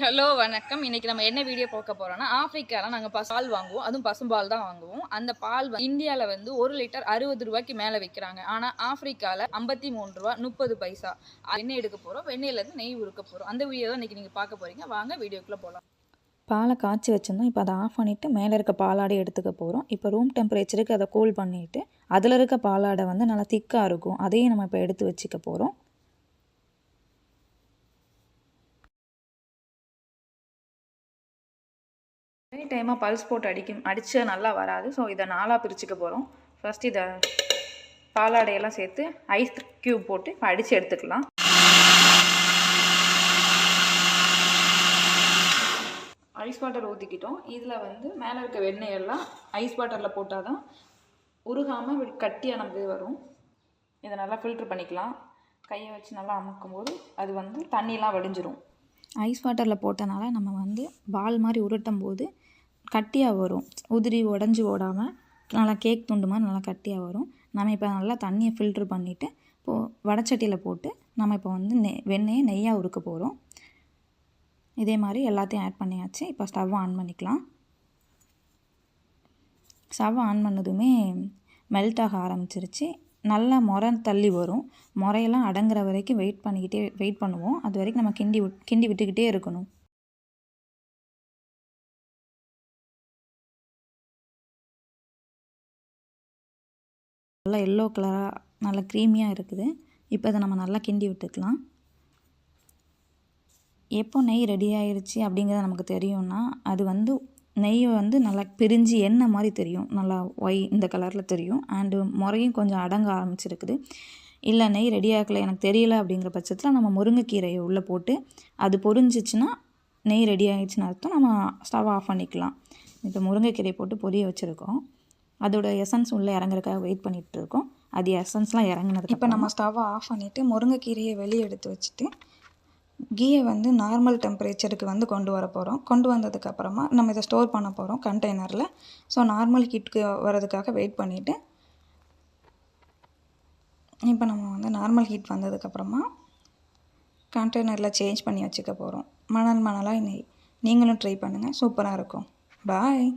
Hello வணக்கம். இன்னைக்கு நம்ம என்ன வீடியோ பார்க்க போறோம்னா, ஆப்பிரிக்கால நாங்க பால் வாங்குவோம். அதுவும் பசும்பால் தான் வாங்குவோம். அந்த பால் இந்தியால வந்து 1 லிட்டர் ₹60 மேல விக்கிறாங்க. ஆனா ஆப்பிரிக்கால ₹53 30 வெண்ணெய் எடுக்க போறோம். வெண்ணெயில இருந்து நெய் உருக்க போறோம். அந்த வீடியோ தான் இன்னைக்கு நீங்க பார்க்க போறீங்க. வாங்க வீடியோக்குள்ள போலாம். பாலை காய்ச்சி வச்சுருந்தோம். இப்போ அதை ஆஃப் பண்ணிவிட்டு மேலே இருக்க பாலாடை எடுத்துக்க போகிறோம். இப்போ ரூம் டெம்பரேச்சருக்கு அதை கூல் பண்ணிவிட்டு அதில் இருக்க பாலாடை வந்து நல்லா திக்காக இருக்கும். அதையும் நம்ம இப்போ எடுத்து வச்சுக்க போகிறோம். ஒரே டைமாக பல்ஸ் போட்டு அடித்தா நல்லா வராது. ஸோ இதை 4ஆக பிரிச்சுக்க போகிறோம். ஃபர்ஸ்ட் இதை பாலாடையெல்லாம் சேர்த்து ஐஸ் க்யூப் போட்டு இப்போ அடித்து எடுத்துக்கலாம். ஐஸ் வாட்டர் ஊற்றிக்கிட்டோம். இதில் வந்து மேலே இருக்க வெண்ணெயெல்லாம் ஐஸ் வாட்டரில் போட்டால் தான் உருகாமல் கட்டியாக நமக்கு வரும். இதை நல்லா ஃபில்ட்ரு பண்ணிக்கலாம். கையை வச்சு நல்லா அமுக்கும் போது அது வந்து தண்ணியெலாம் வடிஞ்சிரும். ஐஸ் வாட்டரில் போட்டனால நம்ம வந்து பால் மாதிரி உருட்டும் போது கட்டியாக வரும். உதிரி உடஞ்சி ஓடாமல் நல்லா கேக் துண்டு மாதிரி நல்லா கட்டியாக வரும். நம்ம இப்போ நல்லா தண்ணியை ஃபில்ட்ரு பண்ணிவிட்டு இப்போது வடச்சட்டியில் போட்டு நம்ம இப்போ வந்து வெண்ணெயை நெய்யாக உருக்க போகிறோம். இதே மாதிரி எல்லாத்தையும் ஆட் பண்ணியாச்சு. இப்போ ஸ்டவ் ஆன் பண்ணிக்கலாம். ஸ்டவ் ஆன் பண்ணதுமே மெல்ட் ஆக ஆரம்பிச்சிருச்சு. நல்லா முறை தள்ளி வரும். முறையெல்லாம் அடங்குற வரைக்கும் வெயிட் பண்ணுவோம். அது வரைக்கும் நம்ம கிண்டி விட்டுக்கிட்டே இருக்கணும். நல்லா எல்லோ கலராக நல்லா க்ரீமியாக இருக்குது. இப்போ இதை நம்ம நல்லா கிண்டி விட்டுக்கலாம். எப்போ நெய் ரெடி ஆயிடுச்சு அப்படிங்கிறது நமக்கு தெரியும்னா அது வந்து நெய் வந்து நல்லா பிரிஞ்சு எண்ணெய் மாதிரி தெரியும். நல்லா இந்த கலரில் தெரியும். அண்டு முறையும் கொஞ்சம் அடங்க ஆரம்பிச்சிருக்குது. இல்லை நெய் ரெடி ஆகலை எனக்கு தெரியல அப்படிங்கிற பட்சத்தில் நம்ம முருங்கைக்கீரையை உள்ளே போட்டு அது பொரிஞ்சிச்சுன்னா நெய் ரெடி ஆகிடுச்சின்னு அர்த்தம். நம்ம ஸ்டவ் ஆஃப் பண்ணிக்கலாம். இப்போ முருங்கைக்கீரை போட்டு பொரிய வச்சுருக்கோம். அதோட எசன்ஸ் உள்ளே இறங்குறதுக்காக வெயிட் பண்ணிகிட்டு இருக்கோம். அது எசன்ஸ்லாம் இறங்குனது. இப்போ நம்ம ஸ்டவ்வை ஆஃப் பண்ணிவிட்டு முருங்கைக்கீரையை வெளியே எடுத்து வச்சுட்டு கீயை வந்து நார்மல் டெம்பரேச்சருக்கு வந்து கொண்டு வர போகிறோம். கொண்டு வந்ததுக்கப்புறமா நம்ம இதை ஸ்டோர் பண்ண போகிறோம் கண்டெய்னரில். ஸோ நார்மல் ஹீட்டுக்கு வரதுக்காக வெயிட் பண்ணிவிட்டு இப்போ நம்ம வந்து நார்மல் ஹீட் வந்ததுக்கப்புறமா கண்டெய்னரில் சேஞ்ச் பண்ணி வச்சுக்க போகிறோம். மணலாக நெய். நீங்களும் ட்ரை பண்ணுங்கள். சூப்பராக இருக்கும். பாய்.